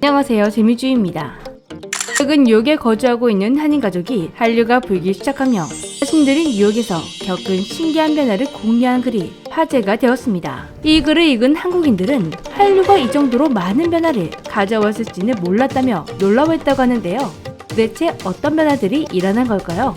안녕하세요, 재미주입니다. 최근 뉴욕에 거주하고 있는 한인 가족이 한류가 불기 시작하며 자신들이 뉴욕에서 겪은 신기한 변화를 공유한 글이 화제가 되었습니다. 이 글을 읽은 한국인들은 한류가 이 정도로 많은 변화를 가져왔을지는 몰랐다며 놀라워했다고 하는데요. 도대체 어떤 변화들이 일어난 걸까요?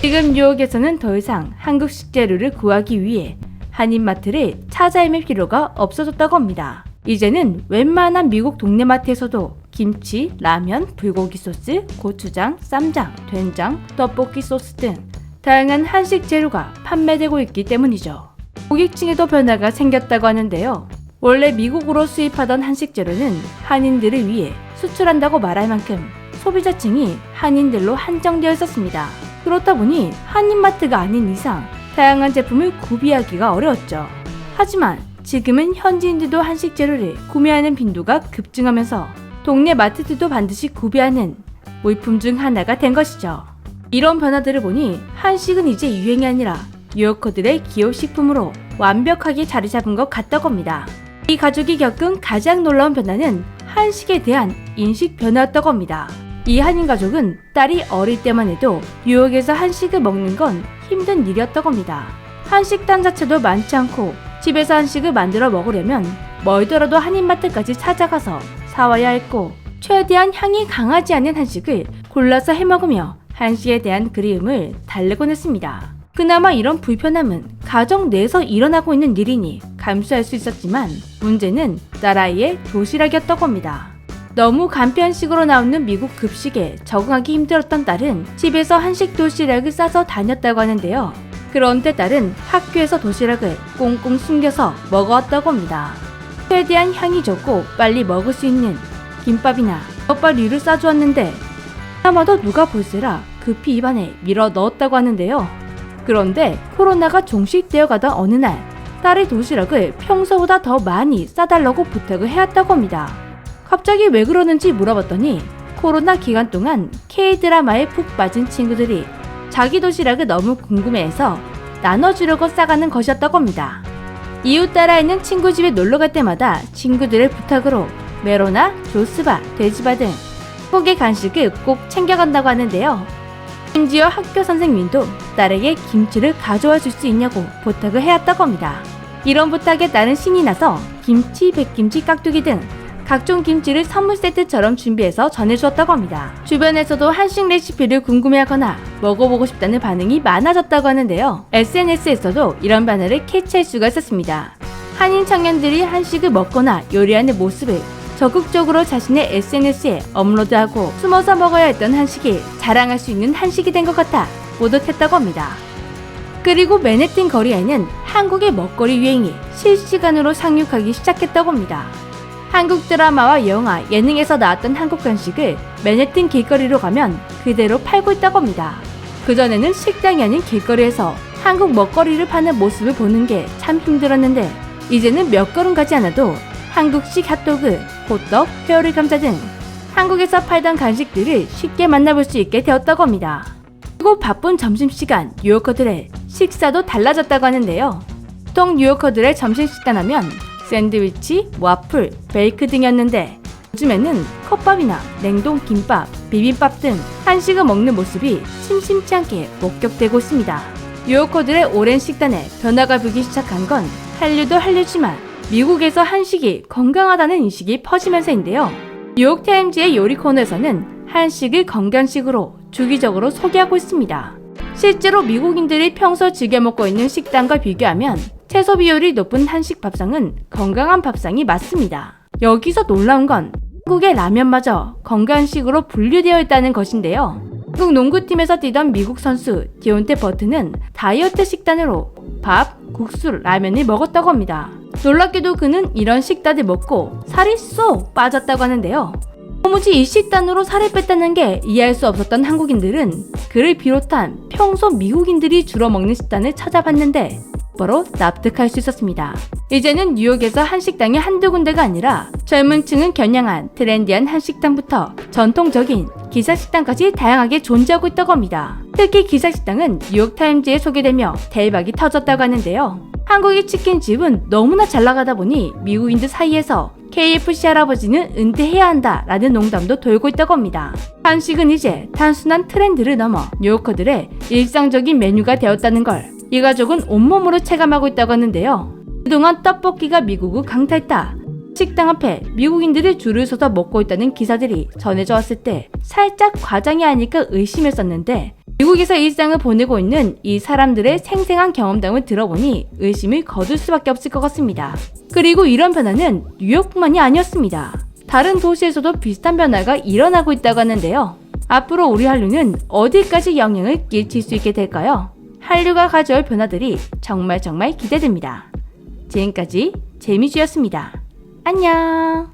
지금 뉴욕에서는 더 이상 한국 식재료를 구하기 위해 한인마트를 찾아 헤맬 필요가 없어졌다고 합니다. 이제는 웬만한 미국 동네 마트에서도 김치, 라면, 불고기 소스, 고추장, 쌈장, 된장, 떡볶이 소스 등 다양한 한식 재료가 판매되고 있기 때문이죠. 고객층에도 변화가 생겼다고 하는데요. 원래 미국으로 수입하던 한식 재료는 한인들을 위해 수출한다고 말할 만큼 소비자층이 한인들로 한정되어 있었습니다. 그렇다 보니 한인마트가 아닌 이상 다양한 제품을 구비하기가 어려웠죠. 하지만 지금은 현지인들도 한식 재료를 구매하는 빈도가 급증하면서 동네 마트들도 반드시 구비하는 물품 중 하나가 된 것이죠. 이런 변화들을 보니 한식은 이제 유행이 아니라 뉴요커들의 기호식품으로 완벽하게 자리 잡은 것 같다고 합니다. 이 가족이 겪은 가장 놀라운 변화는 한식에 대한 인식 변화였다고 합니다. 이 한인 가족은 딸이 어릴 때만 해도 뉴욕에서 한식을 먹는 건 힘든 일이었다고 합니다. 한식당 자체도 많지 않고 집에서 한식을 만들어 먹으려면 멀더라도 한인마트까지 찾아가서 사와야 했고 최대한 향이 강하지 않은 한식을 골라서 해먹으며 한식에 대한 그리움을 달래곤 했습니다. 그나마 이런 불편함은 가정 내에서 일어나고 있는 일이니 감수할 수 있었지만 문제는 딸아이의 도시락이었다고 합니다. 너무 간편식으로 나오는 미국 급식에 적응하기 힘들었던 딸은 집에서 한식 도시락을 싸서 다녔다고 하는데요. 그런데 딸은 학교에서 도시락을 꽁꽁 숨겨서 먹어왔다고 합니다. 최대한 향이 적고 빨리 먹을 수 있는 김밥이나 덮밥류를 싸주었는데 아마도 누가 볼세라 급히 입안에 밀어 넣었다고 하는데요. 그런데 코로나가 종식되어 가던 어느 날 딸의 도시락을 평소보다 더 많이 싸달라고 부탁을 해왔다고 합니다. 갑자기 왜 그러는지 물어봤더니 코로나 기간 동안 K-드라마에 푹 빠진 친구들이 자기 도시락을 너무 궁금해해서 나눠주려고 싸가는 것이었다고 합니다. 이웃 딸아이는 친구 집에 놀러갈 때마다 친구들의 부탁으로 메로나 조스바, 돼지바 등 한국의 간식을 꼭 챙겨간다고 하는데요. 심지어 학교 선생님도 딸에게 김치를 가져와 줄 수 있냐고 부탁을 해왔다고 합니다. 이런 부탁에 딸은 신이 나서 김치, 백김치, 깍두기 등 각종 김치를 선물 세트처럼 준비해서 전해주었다고 합니다. 주변에서도 한식 레시피를 궁금해하거나 먹어보고 싶다는 반응이 많아졌다고 하는데요. SNS에서도 이런 반응을 캐치할 수가 있었습니다. 한인 청년들이 한식을 먹거나 요리하는 모습을 적극적으로 자신의 SNS에 업로드하고 숨어서 먹어야 했던 한식이 자랑할 수 있는 한식이 된 것 같아 뿌듯했다고 합니다. 그리고 맨해튼 거리에는 한국의 먹거리 유행이 실시간으로 상륙하기 시작했다고 합니다. 한국 드라마와 영화, 예능에서 나왔던 한국 간식을 맨해튼 길거리로 가면 그대로 팔고 있다고 합니다. 그전에는 식당이 아닌 길거리에서 한국 먹거리를 파는 모습을 보는 게 참 힘들었는데 이제는 몇 걸음 가지 않아도 한국식 핫도그, 호떡, 회오리 감자 등 한국에서 팔던 간식들을 쉽게 만나볼 수 있게 되었다고 합니다. 그리고 바쁜 점심시간 뉴요커들의 식사도 달라졌다고 하는데요. 보통 뉴요커들의 점심식단 하면 샌드위치, 와플, 베이크 등이었는데 요즘에는 컵밥이나 냉동 김밥, 비빔밥 등 한식을 먹는 모습이 심심치 않게 목격되고 있습니다. 뉴요커들의 오랜 식단에 변화가 불기 시작한 건 한류도 한류지만 미국에서 한식이 건강하다는 인식이 퍼지면서인데요. 뉴욕타임즈의 요리 코너에서는 한식을 건강식으로 주기적으로 소개하고 있습니다. 실제로 미국인들이 평소 즐겨 먹고 있는 식단과 비교하면 채소 비율이 높은 한식 밥상은 건강한 밥상이 맞습니다. 여기서 놀라운 건 한국의 라면마저 건강식으로 분류되어 있다는 것인데요. 한국 농구팀에서 뛰던 미국 선수 디온테 버튼은 다이어트 식단으로 밥, 국수, 라면을 먹었다고 합니다. 놀랍게도 그는 이런 식단을 먹고 살이 쏙 빠졌다고 하는데요. 도무지 이 식단으로 살을 뺐다는 게 이해할 수 없었던 한국인들은 그를 비롯한 평소 미국인들이 주로 먹는 식단을 찾아봤는데 바로 납득할 수 있었습니다. 이제는 뉴욕에서 한식당이 한두 군데가 아니라 젊은 층은 겨냥한 트렌디한 한식당부터 전통적인 기사식당까지 다양하게 존재하고 있다고 합니다. 특히 기사식당은 뉴욕타임즈에 소개되며 대박이 터졌다고 하는데요. 한국의 치킨집은 너무나 잘 나가다 보니 미국인들 사이에서 KFC 할아버지는 은퇴해야 한다 라는 농담도 돌고 있다고 합니다. 한식은 이제 단순한 트렌드를 넘어 뉴요커들의 일상적인 메뉴가 되었다는 걸 이 가족은 온몸으로 체감하고 있다고 하는데요. 그동안 떡볶이가 미국을 강타했다, 식당 앞에 미국인들이 줄을 서서 먹고 있다는 기사들이 전해져 왔을 때 살짝 과장이 아닐까 의심했었는데, 미국에서 일상을 보내고 있는 이 사람들의 생생한 경험담을 들어보니 의심을 거둘 수밖에 없을 것 같습니다. 그리고 이런 변화는 뉴욕뿐만이 아니었습니다. 다른 도시에서도 비슷한 변화가 일어나고 있다고 하는데요. 앞으로 우리 한류는 어디까지 영향을 끼칠 수 있게 될까요? 한류가 가져올 변화들이 정말 기대됩니다. 지금까지 재미주였습니다. 안녕.